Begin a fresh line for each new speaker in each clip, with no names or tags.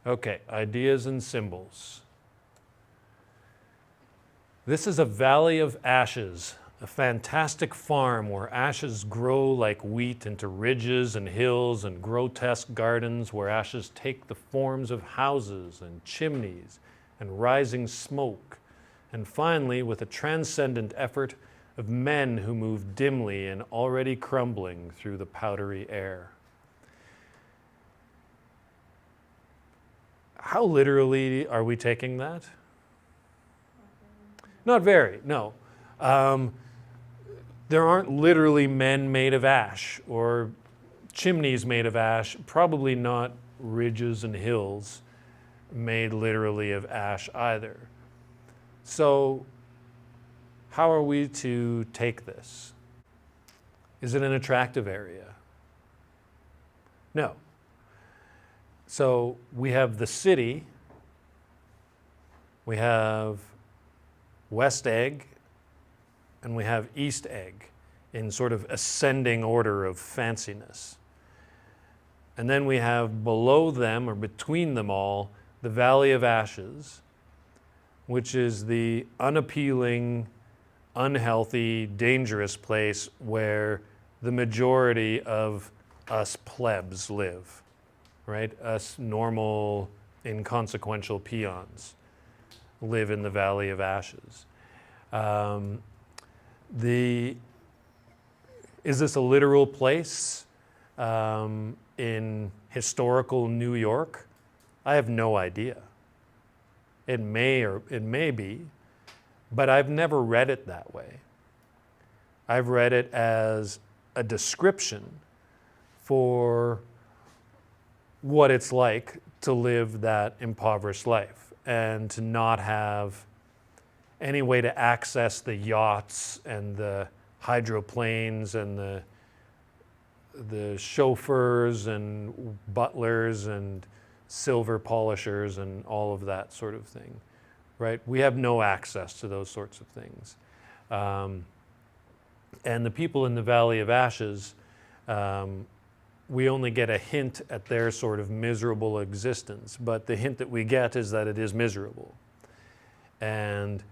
Okay, ideas and symbols. This is a valley of ashes, a fantastic farm where ashes grow like wheat into ridges and hills and grotesque gardens where ashes take the forms of houses and chimneys and rising smoke, and finally, with a transcendent effort, of men who move dimly and already crumbling through the powdery air. How literally are we taking that? Not very, no. There aren't literally men made of ash or chimneys made of ash, probably not ridges and hills made literally of ash either. So, how are we to take this? Is it an attractive area? No. So, we have the city, we have West Egg, and we have East Egg in sort of ascending order of fanciness. And then we have below them, or between them all, the Valley of Ashes, which is the unappealing, unhealthy, dangerous place where the majority of us plebs live, right? Us normal, inconsequential peons live in the Valley of Ashes. Is this a literal place in historical New York? I have no idea. It may be, but I've never read it that way. I've read it as a description for what it's like to live that impoverished life and to not have any way to access the yachts and the hydroplanes and the chauffeurs and butlers and silver polishers and all of that sort of thing, right? We have no access to those sorts of things. And the people in the Valley of Ashes, we only get a hint at their sort of miserable existence, but the hint that we get is that it is miserable. And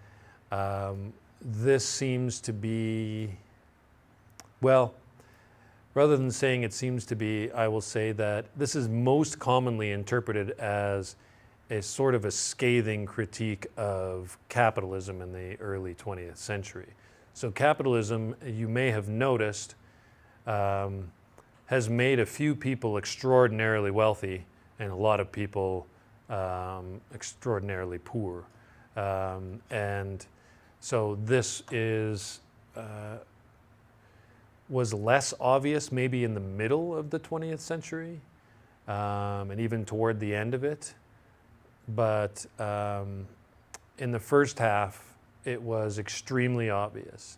this seems to be, well, rather than saying it seems to be, I will say that this is most commonly interpreted as a sort of a scathing critique of capitalism in the early 20th century. So capitalism, you may have noticed, has made a few people extraordinarily wealthy and a lot of people extraordinarily poor. And so this was less obvious maybe in the middle of the 20th century and even toward the end of it. But in the first half, it was extremely obvious.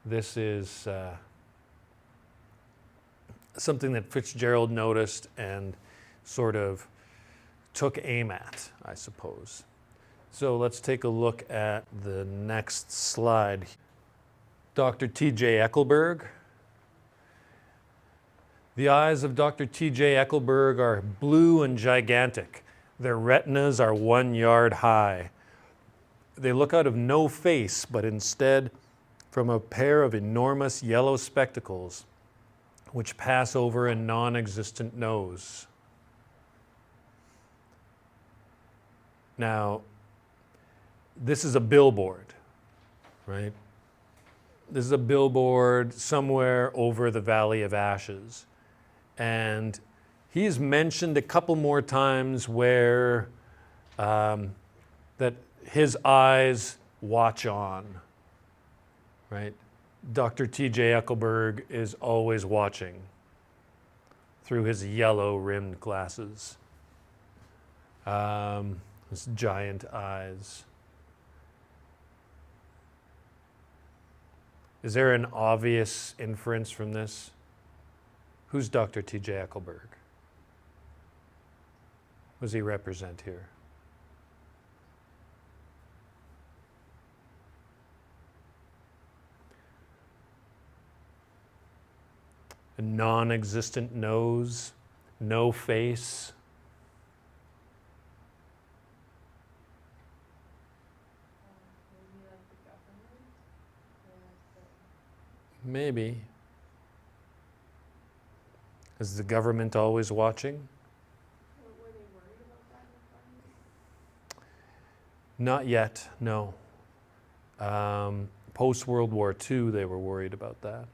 This is something that Fitzgerald noticed and sort of took aim at, I suppose. So let's take a look at the next slide. Dr. TJ Eckleburg. The eyes of Dr. TJ Eckleburg are blue and gigantic. Their retinas are 1 yard high. They look out of no face, but instead from a pair of enormous yellow spectacles which pass over a non-existent nose. Now, this is a billboard, right? This is a billboard somewhere over the Valley of Ashes. And he's mentioned a couple more times where that his eyes watch on, right? Dr. TJ Eckleburg is always watching through his yellow-rimmed glasses, his giant eyes. Is there an obvious inference from this? Who's Dr. TJ Eckleburg? What does he represent here? A non-existent nose no face.
Maybe like the government?
Maybe. Is the government always watching?
Were they worried about that in the 40s?
Not yet, no. Post-World War II, they were worried about that.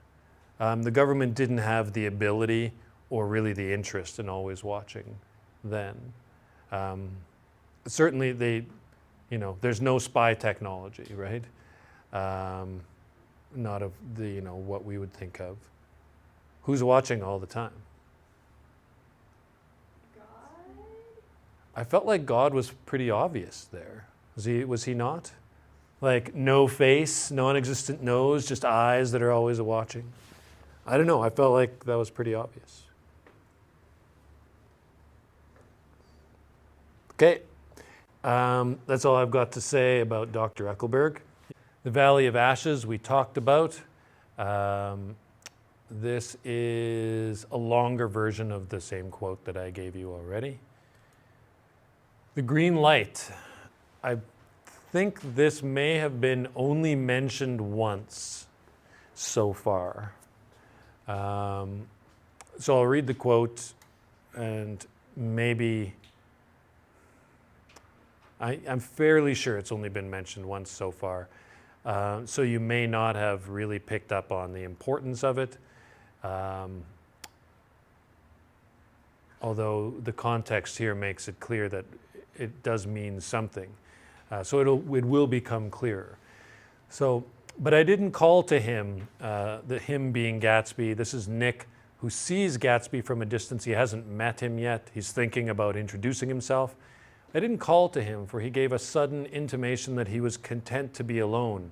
The government didn't have the ability or really the interest in always watching then. Certainly there's no spy technology, right? Not of the, what we would think of. Who's watching all the time?
God?
I felt like God was pretty obvious there. Was he not? Like no face, non-existent nose, just eyes that are always watching. I don't know. I felt like that was pretty obvious. Okay. That's all I've got to say about Dr. Eckleburg. The Valley of Ashes we talked about. This is a longer version of the same quote that I gave you already. The green light. I think this may have been only mentioned once so far. So I'll read the quote and maybe, I'm fairly sure it's only been mentioned once so far. So you may not have really picked up on the importance of it. Although the context here makes it clear that it does mean something. So it will become clearer. So, but I didn't call to him, the him being Gatsby. This is Nick, who sees Gatsby from a distance. He hasn't met him yet. He's thinking about introducing himself. I didn't call to him, for he gave a sudden intimation that he was content to be alone.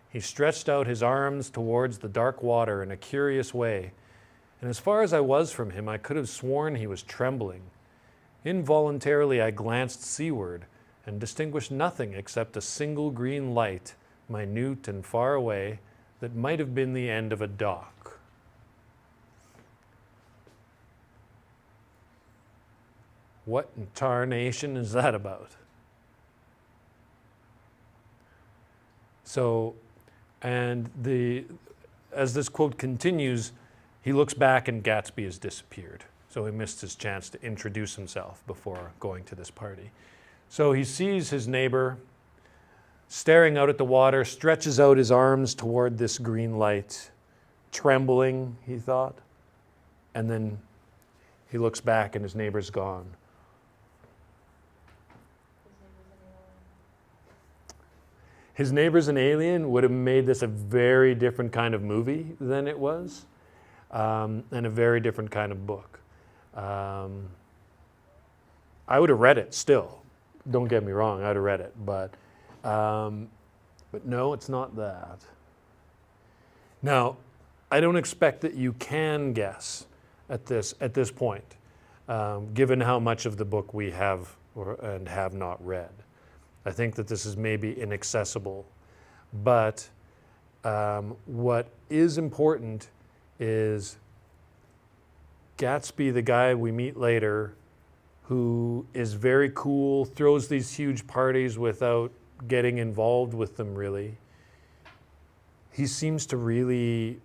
He stretched out his arms towards the dark water in a curious way, and as far as I was from him, I could have sworn he was trembling. Involuntarily, I glanced seaward and distinguished nothing except a single green light, minute and far away, that might have been the end of a dock. What in tarnation is that about? So, and as this quote continues, he looks back and Gatsby has disappeared. So he missed his chance to introduce himself before going to this party. So he sees his neighbor staring out at the water, stretches out his arms toward this green light, trembling, he thought. And then he looks back and his neighbor's gone. His neighbor's an alien would have made this a very different kind of movie than it was, and a very different kind of book. I would have read it still. Don't get me wrong, I'd have read it, but no, it's not that. Now, I don't expect that you can guess at this point, given how much of the book we have and have not read. I think that this is maybe inaccessible, but what is important is Gatsby, the guy we meet later, who is very cool, throws these huge parties without getting involved with them really. He seems to really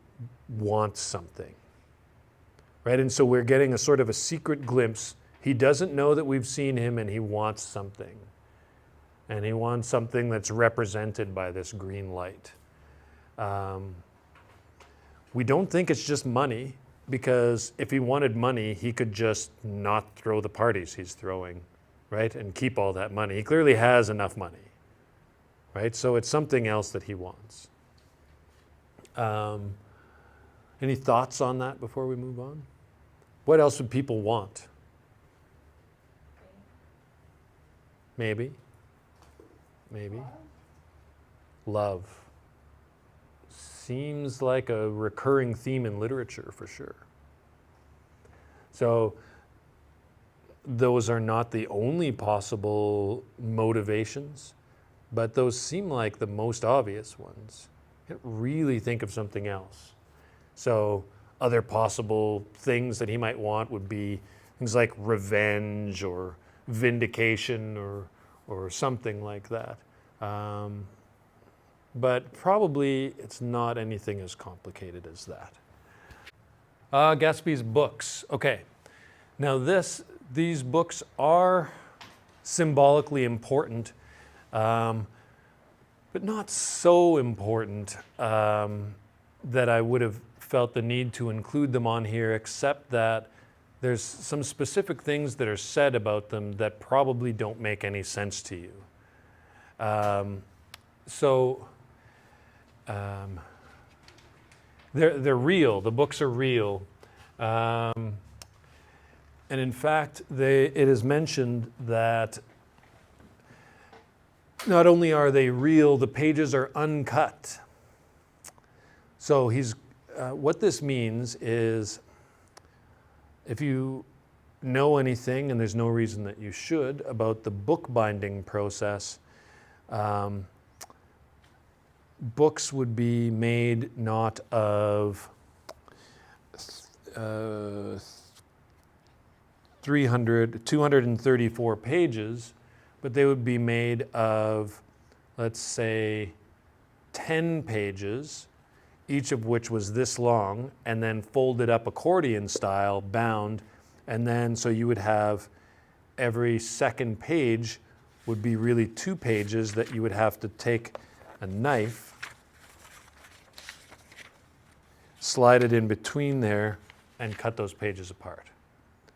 want something, right? And so we're getting a sort of a secret glimpse. He doesn't know that we've seen him and he wants something. And he wants something that's represented by this green light. We don't think it's just money, because if he wanted money, he could just not throw the parties he's throwing, right? And keep all that money. He clearly has enough money, right? So it's something else that he wants. Any thoughts on that before we move on? What else would people want? Maybe. Love. Seems like a recurring theme in literature for sure. So those are not the only possible motivations, but those seem like the most obvious ones. You can't really think of something else. So other possible things that he might want would be, things like revenge or vindication or something like that. But probably it's not anything as complicated as that. Gatsby's books. Okay, now these books are symbolically important, but not so important that I would have felt the need to include them on here, except that there's some specific things that are said about them that probably don't make any sense to you. They're real. The books are real. And in fact, it is mentioned that not only are they real, the pages are uncut. So what this means is, if you know anything, and there's no reason that you should, about the bookbinding process, books would be made not of 234 pages, but they would be made of, let's say, 10 pages, each of which was this long, and then folded up accordion style, bound, and then so you would have every second page would be really 2 pages that you would have to take a knife, slide it in between there, and cut those pages apart.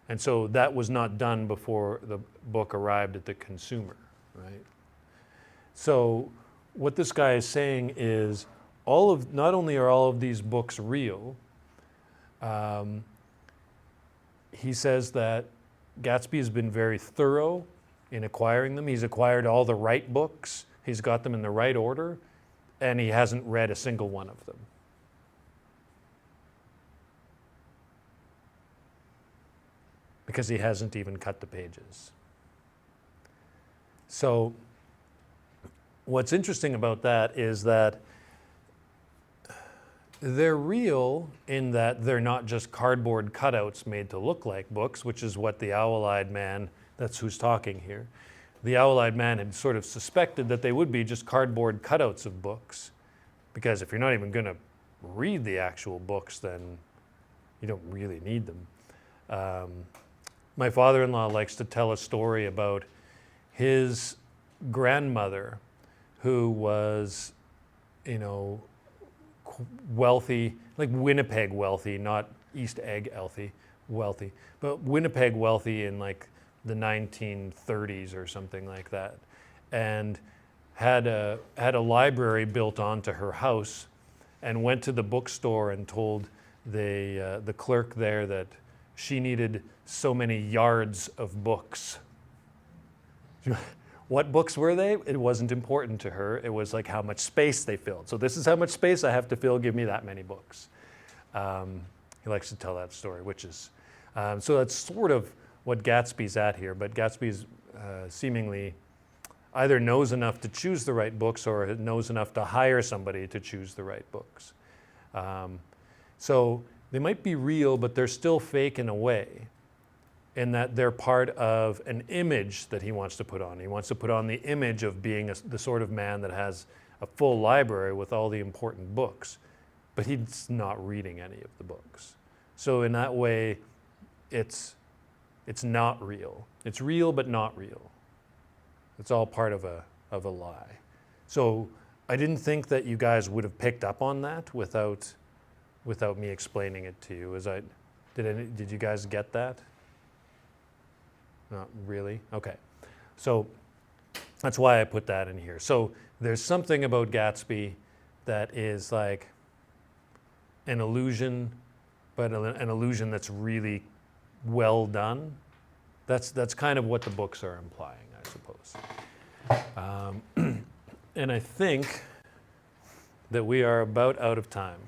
And so that was not done before the book arrived at the consumer, right? So what this guy is saying is, not only are all of these books real, he says that Gatsby has been very thorough in acquiring them. He's acquired all the right books, he's got them in the right order, and he hasn't read a single one of them. Because he hasn't even cut the pages. So what's interesting about that is that they're real in that they're not just cardboard cutouts made to look like books, which is what the owl-eyed man, that's who's talking here. The owl-eyed man had sort of suspected that they would be just cardboard cutouts of books, because if you're not even going to read the actual books, then you don't really need them. My father-in-law likes to tell a story about his grandmother, who was, wealthy, like Winnipeg wealthy, not East Egg wealthy, but Winnipeg wealthy in like the 1930s or something like that, and had a library built onto her house, and went to the bookstore and told the clerk there that she needed so many yards of books. What books were they? It wasn't important to her. It was like how much space they filled. So this is how much space I have to fill. Give me that many books. He likes to tell that story, which is, so that's sort of what Gatsby's at here. But Gatsby's seemingly either knows enough to choose the right books or knows enough to hire somebody to choose the right books. So they might be real, but they're still fake in a way, in that they're part of an image that he wants to put on. He wants to put on the image of being the sort of man that has a full library with all the important books, but he's not reading any of the books. So in that way, it's not real. It's real, but not real. It's all part of a lie. So I didn't think that you guys would have picked up on that without me explaining it to you. Did you guys get that? Not really? Okay. So that's why I put that in here. So there's something about Gatsby that is like an illusion, but an illusion that's really well done. That's kind of what the books are implying, I suppose. And I think that we are about out of time.